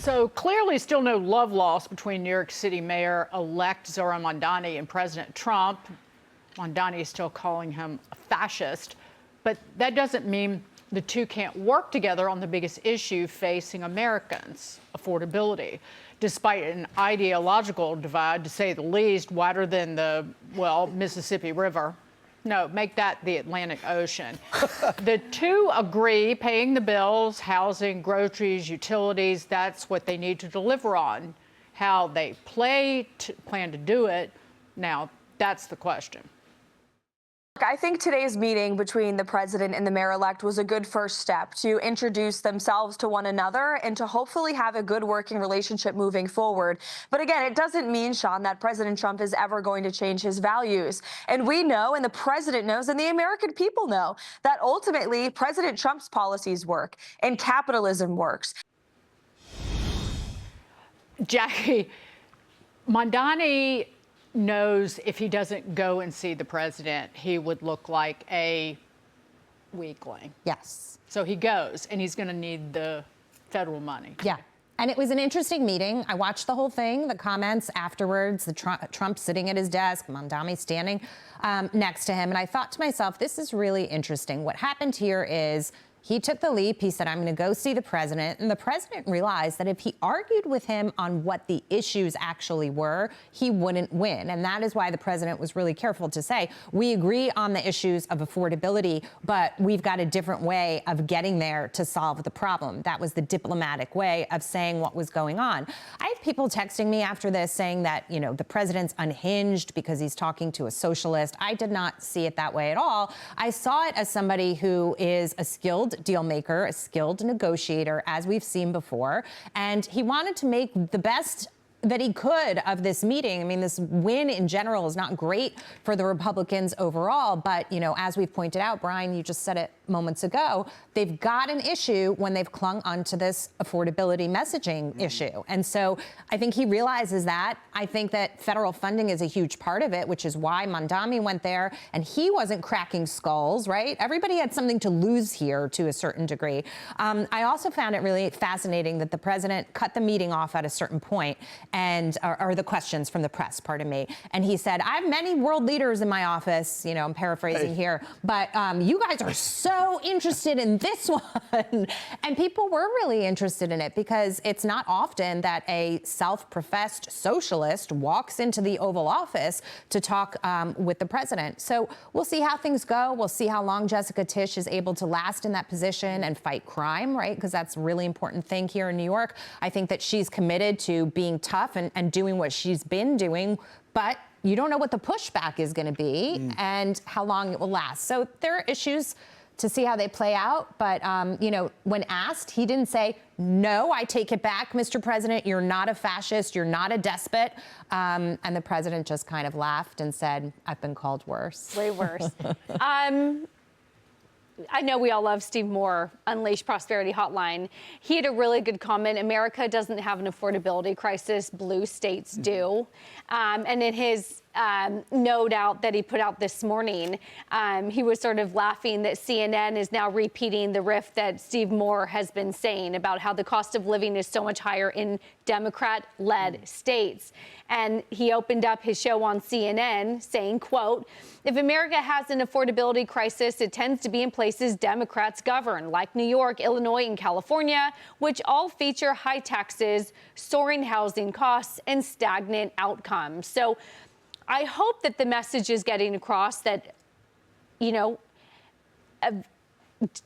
So clearly still no love lost between New York City Mayor-elect Zohran Mamdani and President Trump. Mamdani is still calling him a fascist, but that doesn't mean the two can't work together on the biggest issue facing Americans, affordability. Despite an ideological divide, to say the least, wider than the, well, Mississippi River. No, make that the Atlantic Ocean. The two agree paying the bills, housing, groceries, utilities, that's what they need to deliver on. How they plan to do it, now that's the question. I think today's meeting between the president and the mayor-elect was a good first step to introduce themselves to one another and to hopefully have a good working relationship moving forward. But again, it doesn't mean, Sean, that President Trump is ever going to change his values. And we know, and the president knows, and the American people know, that ultimately President Trump's policies work and capitalism works. Jackie, Mamdani knows if he doesn't go and see the president, he would look like a weakling. Yes. So he goes, and he's going to need the federal money. Yeah. And it was an interesting meeting. I watched the whole thing, the comments afterwards, the Trump sitting at his desk, Mamdani standing next to him. And I thought to myself, this is really interesting. What happened here is he took the leap. He said, I'm going to go see the president. And the president realized that if he argued with him on what the issues actually were, he wouldn't win. And that is why the president was really careful to say, we agree on the issues of affordability, but we've got a different way of getting there to solve the problem. That was the diplomatic way of saying what was going on. I have people texting me after this saying that, you know, the president's unhinged because he's talking to a socialist. I did not see it that way at all. I saw it as somebody who is a skilled deal maker, a skilled negotiator, as we've seen before. And he wanted to make the best that he could of this meeting. I mean, this win in general is not great for the Republicans overall, but, you know, as we've pointed out, Brian, you just said it moments ago, they've got an issue when they've clung onto this affordability messaging issue. And so I think he realizes that. I think that federal funding is a huge part of it, which is why Mamdani went there, and he wasn't cracking skulls, right? Everybody had something to lose here to a certain degree. I also found it really fascinating that the president cut the meeting off at a certain point, and or the questions from the press, pardon me. And he said, I have many world leaders in my office, you know, I'm paraphrasing here, but you guys are so interested in this one. And people were really interested in it because it's not often that a self-professed socialist walks into the Oval Office to talk with the president. So we'll see how things go. We'll see how long Jessica Tisch is able to last in that position and fight crime, right? Because that's a really important thing here in New York. I think that she's committed to being tough and doing what she's been doing, but you don't know what the pushback is going to be and how long it will last. So there are issues to see how they play out. But, you know, when asked, he didn't say, no, I take it back, Mr. President. You're not a fascist. You're not a despot. And the president just kind of laughed and said, I've been called worse. Way worse. I know we all love Steve Moore, Unleash Prosperity Hotline. He had a really good comment. America doesn't have an affordability crisis. Blue states do. And in his note out that he put out this morning, he was sort of laughing that CNN is now repeating the riff that Steve Moore has been saying about how the cost of living is so much higher in Democrat-led states. And he opened up his show on CNN saying, quote, if America has an affordability crisis, it tends to be in places Democrats govern, like New York, Illinois, and California, which all feature high taxes, soaring housing costs, and stagnant outcomes. So I hope that the message is getting across that, you know,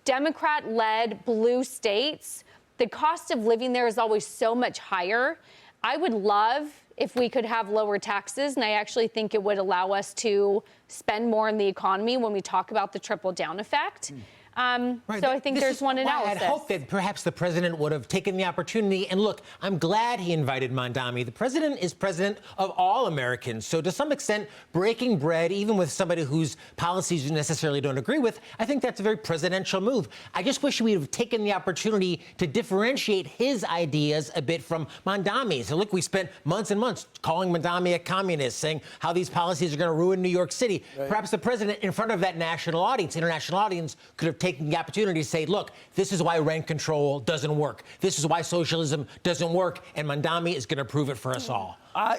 Democrat-led blue states, the cost of living there is always so much higher. I would love if we could have lower taxes, and I actually think it would allow us to spend more in the economy when we talk about the trickle-down effect. Right. So I think there's one analysis. I had hoped that perhaps the president would have taken the opportunity. And look, I'm glad he invited Mamdani. The president is president of all Americans. So to some extent, breaking bread, even with somebody whose policies you necessarily don't agree with, I think that's a very presidential move. I just wish we'd have taken the opportunity to differentiate his ideas a bit from Mamdani's. So look, we spent months and months calling Mamdani a communist, saying how these policies are going to ruin New York City. Right. Perhaps the president, in front of that national audience, international audience, could have taken taking the opportunity to say, look, this is why rent control doesn't work. This is why socialism doesn't work. And Mamdani is going to prove it for us all.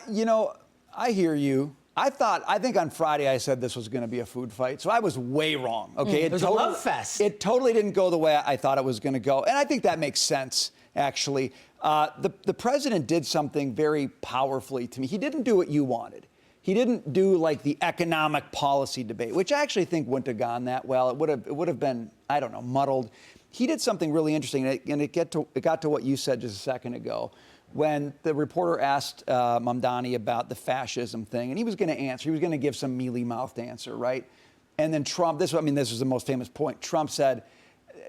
You know, I hear you. I think on Friday I said this was going to be a food fight, so I was way wrong. Okay, It was a love fest. It totally didn't go the way I thought it was going to go, and I think that makes sense. Actually, the president did something very powerfully to me. He didn't do what you wanted. He didn't do like the economic policy debate, which I actually think wouldn't have gone that well. It would have been, I don't know, muddled. He did something really interesting, and it got to what you said just a second ago. When the reporter asked Mamdani about the fascism thing, and he was going to answer, he was going to give some mealy-mouthed answer, right? And then Trump, this was the most famous point. Trump said,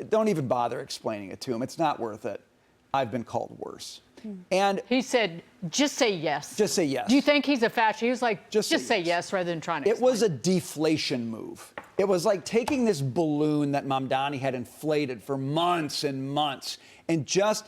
don't even bother explaining it to him. It's not worth it. I've been called worse. And he said, just say yes. Just say yes. Do you think he's a fascist? He was like, just say yes. yes rather than trying to It explain. was a deflation move. It was like taking this balloon that Mamdani had inflated for months and months and just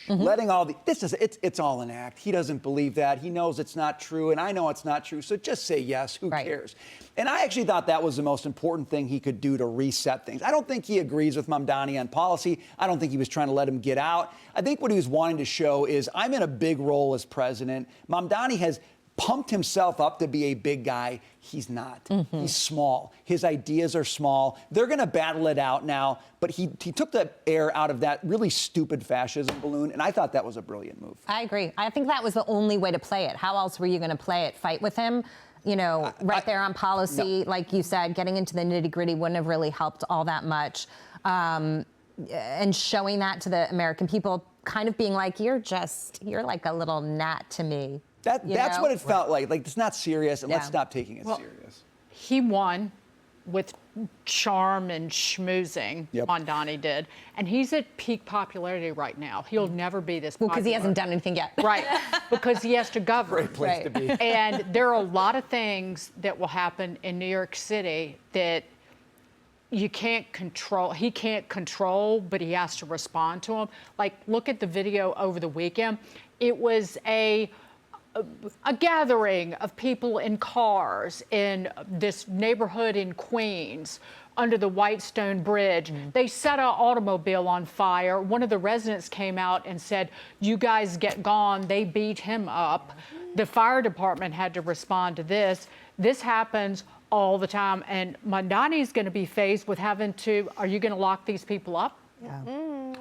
letting all the, it's all an act. He doesn't believe that. He knows it's not true, and I know it's not true, so just say yes. Who cares? And I actually thought that was the most important thing he could do to reset things. I don't think he agrees with Mamdani on policy. I don't think he was trying to let him get out. I think what he was wanting to show is, I'm in a big role as president. Mamdani has pumped himself up to be a big guy. He's not. He's small. His ideas are small. They're going to battle it out now, but he took the air out of that really stupid fascism balloon, and I thought that was a brilliant move. I agree. I think that was the only way to play it. How else were you going to play it? Fight with him? You know, right there on policy, no. like you said, getting into the nitty-gritty wouldn't have really helped all that much. And showing that to the American people, kind of being like, you're like a little gnat to me. That's what it felt like. Like, it's not serious, and let's Yeah. stop taking it serious. He won with charm and schmoozing, Mamdani did. And he's at peak popularity right now. He'll never be this popular. Well, because he hasn't done anything yet. Right, because he has to govern. Great place to be. And there are a lot of things that will happen in New York City that you can't control. He can't control, but he has to respond to them. Like, look at the video over the weekend. It was a gathering of people in cars in this neighborhood in Queens under the Whitestone Bridge. They set an automobile on fire. One of the residents came out and said, you guys get gone. They beat him up. The fire department had to respond to this. This happens all the time. And Mamdani's going to be faced with having to, are you going to lock these people up? Yeah.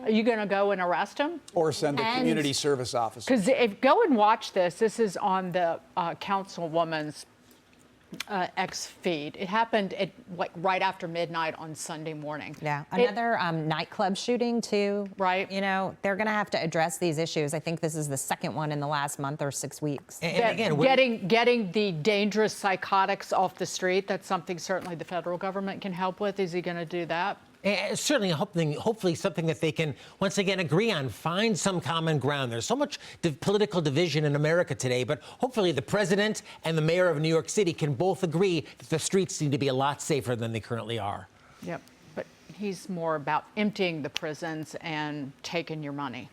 Are you going to go and arrest them? Or send a community service officer. Because if go and watch this, this is on the councilwoman's X feed. It happened at right after midnight on Sunday morning. Yeah, another nightclub shooting too. Right. You know, they're going to have to address these issues. I think this is the second one in the last month or 6 weeks. And again, getting the dangerous psychotics off the street, that's something certainly the federal government can help with. Is he going to do that? Certainly, hopefully something that they can, once again, agree on, find some common ground. There's so much political division in America today, but hopefully the president and the mayor of New York City can both agree that the streets need to be a lot safer than they currently are. Yep. But he's more about emptying the prisons and taking your money.